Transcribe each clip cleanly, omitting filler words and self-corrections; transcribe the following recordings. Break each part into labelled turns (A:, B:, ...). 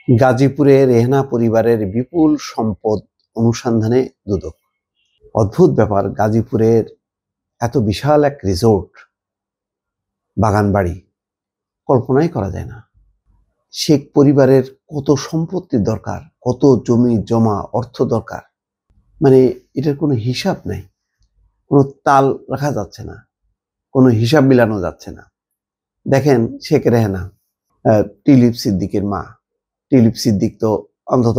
A: গাজীপুরে রেহনা পরিবারের বিপুল সম্পদ অনুসন্ধানে দুদক। অদ্ভুত ব্যাপার, গাজীপুরের এত বিশাল এক রিসোর্ট, বাগানবাড়ি কল্পনাই করা যায় না। শেখ পরিবারের কত সম্পত্তির দরকার, কত জমি জমা অর্থ দরকার, মানে এটার কোনো হিসাব নাই, কোনো তাল রাখা যাচ্ছে না, কোনো হিসাব মিলানো যাচ্ছে না। দেখেন শেখ রেহানা, টিলিপ সিদ্দিকের মা। টিলিপ সিদ্দিক তো অন্তত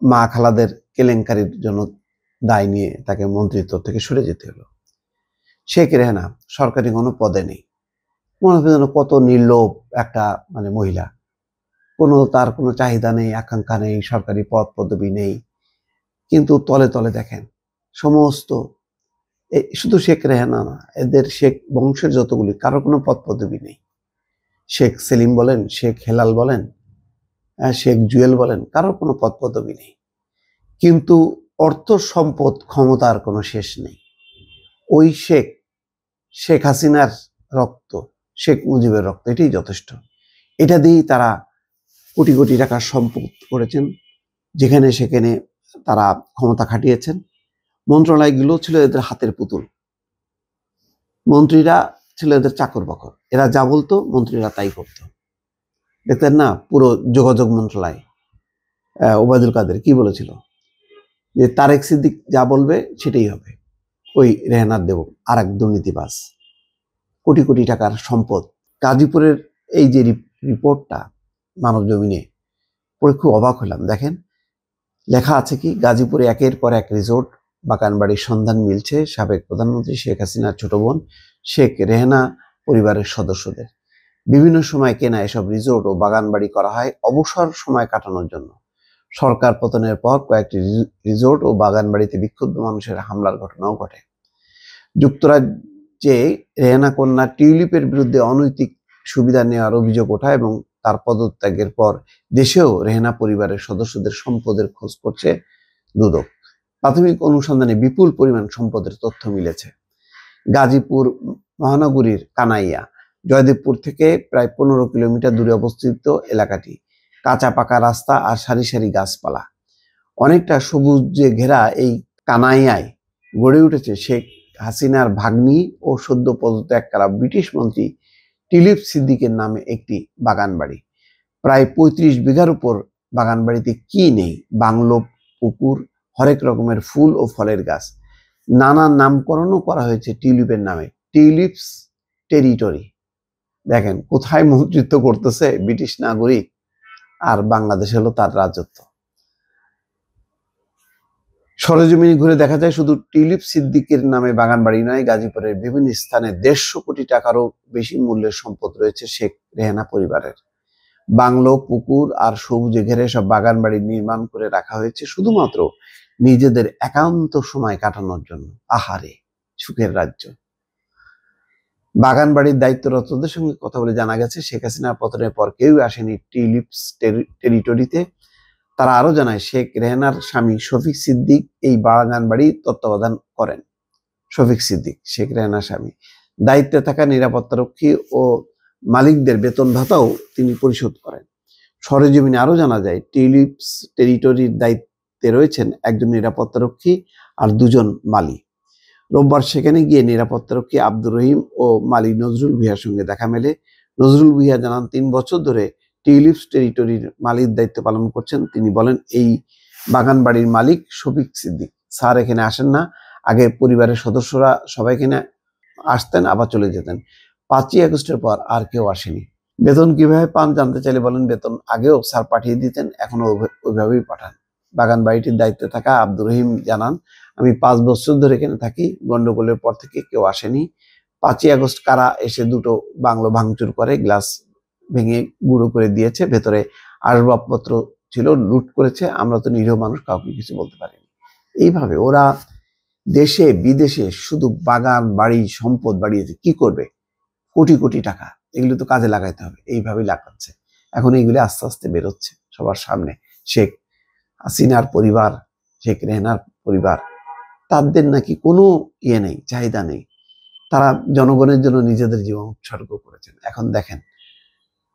A: মা খালাদের কেলেঙ্কারির জন্য দায় নিয়ে তাকে মন্ত্রিত্ব থেকে সরে যেতে হলো। শেখ রেহানা সরকারি কোনো পদে নেই, মনে হয় যেন কত নির্লোভ একটা মহিলা। তার কোনো চাহিদা নেই, আকাঙ্ক্ষা নেই, সরকারি পদ পদবি নেই, কিন্তু তলে তলে দেখেন সমস্ত, শুধু শেখ রেহানা না, এদের শেখ বংশের যতগুলি, কারো কোনো পদ পদবি নেই। শেখ সেলিম বলেন, শেখ হেলাল বলেন, শেখ জুয়েল বলেন, কারোর কোনো পদ পদবি নেই, কিন্তু অর্থ সম্পদ ক্ষমতার কোনো শেষ নেই। ওই শেখ হাসিনার রক্ত, শেখ মুজিবের রক্ত, এটাই যথেষ্ট। এটা দিয়েই তারা কোটি কোটি টাকার সম্পদ করেছেন, যেখানে সেখানে তারা ক্ষমতা খাটিয়েছেন। মন্ত্রণালয়গুলো ছিল এদের হাতের পুতুল, মন্ত্রীরা ছিল এদের চাকর বাকর, এরা যা বলতো মন্ত্রীরা তাই করতো। দেখতেন না পুরো যোগাযোগ মন্ত্রণালয়, ওবায়দুল কাদের কি বলেছিল, যে তারেক সিদ্দিক যা বলবে সেটাই হবে। ওই রেহানার দেব আর এক দুর্নীতিবাজ, কোটি কোটি টাকার সম্পদ। গাজীপুরের এই যে রিপোর্টটা মানব জমিনে পড়ে খুব অবাক হলাম। দেখেন লেখা আছে কি, গাজীপুরে একের পর এক রিসোর্ট, বাগানবাড়ির সন্ধান মিলছে সাবেক প্রধানমন্ত্রী শেখ হাসিনার ছোট বোন শেখ রেহানা পরিবারের সদস্যদের। বিভিন্ন সময় কেনা এসব রিসোর্ট ও বাগানবাড়ি করা হয় অবসর সময় কাটানোর জন্য। সরকার পতনের পর কয়েকটি রিসোর্ট ও বাগানবাড়িতে বিক্ষুব্ধ মানুষের হামলার ঘটনাও ঘটে। যুক্তরাজ্যে রেহানা কন্যা টিউলিপের বিরুদ্ধে অনৈতিক সুবিধা নেওয়ার অভিযোগ ওঠায় এবং তার পদত্যাগের পর দেশেও রেহানা পরিবারের সদস্যদের সম্পদের খোঁজ করছে দুদক। প্রাথমিক অনুসন্ধানে বিপুল পরিমাণ সম্পদের তথ্য মিলেছে। গাজীপুর মহানগরীর কানাইয়া জয়দেবপুর থেকে প্রায় 15 কিলোমিটার দূরে অবস্থিত এলাকাটি। কাঁচা পাকা রাস্তা আর সারি সারি গাছপালা, অনেকটা সবুজে ঘেরা এই কানাইয়ায় গড়ে উঠেছে শেখ হাসিনার ভাগ্নি ও সদ্য পদত্যাগ করা ব্রিটিশ মন্ত্রী টিলিপ সিদ্দিকের নামে একটি বাগানবাড়ি। প্রায় 35 বিঘার উপর বাগানবাড়িতে কি নেই, বাংলো, পুকুর, হরেক রকমের ফুল ও ফলের গাছ। নানা নামকরণও করা হয়েছে টিউলিপের নামে, টিউলিপস টেরিটরি। দেখেন কোথায় মন্ত্রিত্ব করতেছে ব্রিটিশ নাগরিক, আর বাংলাদেশ হলো তার রাজত্ব। সরেজমিনে ঘুরে দেখা যায় শুধু টিউলিপ সিদ্দিকের নামে বাগানবাড়ি নয়, গাজীপুরের বিভিন্ন স্থানে 150 কোটি টাকারও বেশি মূল্যের সম্পদ রয়েছে শেখ রেহানা পরিবারের। বাংলো, পুকুর আর সবুজে ঘেরে সব বাগানবাড়ি নির্মাণ করে রাখা হয়েছে শুধুমাত্র নিজেদের একান্ত সময় কাটানোর জন্য। আহারে সুখের রাজ্য। বাগানবাড়ির দায়িত্বরতদের সঙ্গে কথা বলে জানা গেছে, শেখ হাসিনার পতনের পর কেউ আসেনি টিউলিপস টেরিটরিতে। তারা আরো জানায়, শেখ রেহানার স্বামী শফিক সিদ্দিক এই বাগানবাড়ি তত্ত্বাবধান করেন। শফিক সিদ্দিক শেখ রেহানার স্বামী। দায়িত্বে থাকা নিরাপত্তারক্ষী ও মালিকদের বেতন ভাতাও তিনি পরিশোধ করেন। সরেজমিনে আরো জানা যায়, টিউলিপস টেরিটরির দায়িত্বে রয়েছেন একজন নিরাপত্তারক্ষী আর 2 জন মালি। রোববার সেখানে গিয়ে নিরাপত্তারক্ষী আব্দুর রহিম ও মালি নজরুল ভূঁইয়ার সঙ্গে দেখা মেলে। নজরুল ভূঁইয়া জানান, 3 বছর ধরে টিউলিপস টেরিটরির মালির দায়িত্ব পালন করছেন। তিনি বলেন, এই বাগান বাড়ির মালিক শফিক সিদ্দিক স্যার এখানে আসেন না। আগে পরিবারের সদস্যরা সবাই এখানে আসতেন, আবার চলে যেতেন। 5ই আগস্টের পর আর কেউ আসেনি। বেতন কিভাবে পান জানতে চাইলে বলেন, বেতন আগেও স্যার পাঠিয়ে দিতেন, এখনো ওইভাবেই পাঠান। বাগান বাড়িটির দায়িত্বে থাকা আব্দুর রহিম জানান, আমি 5 বছর ধরে এখানে থাকি, গন্ডগোলের পর থেকে কেউ আসেনি। 5ই আগস্ট কারা এসে 2টো বাংলো ভাঙচুর করে, গ্লাস ভেঙে গুঁড়ো করে দিয়েছে, ভেতরে আসবাবপত্র ছিল, লুট করেছে। আমরা তো নিরীহ মানুষ, কাউকে কিছু বলতে পারিনি। এইভাবে ওরা দেশে বিদেশে শুধু বাগান বাড়ি সম্পদ বাড়িয়েছে। কি করবে? কোটি কোটি টাকা, এগুলো তো কাজে লাগাইতে হবে, এইভাবেই লাগাচ্ছে। এখন এইগুলি আস্তে আস্তে বেরোচ্ছে সবার সামনে। শেখ হাসিনার পরিবার, শেখ রেহানার পরিবার, তাদের নাকি কোনো নেই, চাহিদা নেই। তারা জনগণের জন্য নিজেদের জীবন উৎসর্গ করেছেন। এখন দেখেন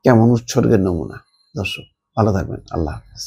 A: কেমন উৎসর্গের নমুনা। দর্শক। ভালো থাকবেন। আল্লাহ হাফেজ।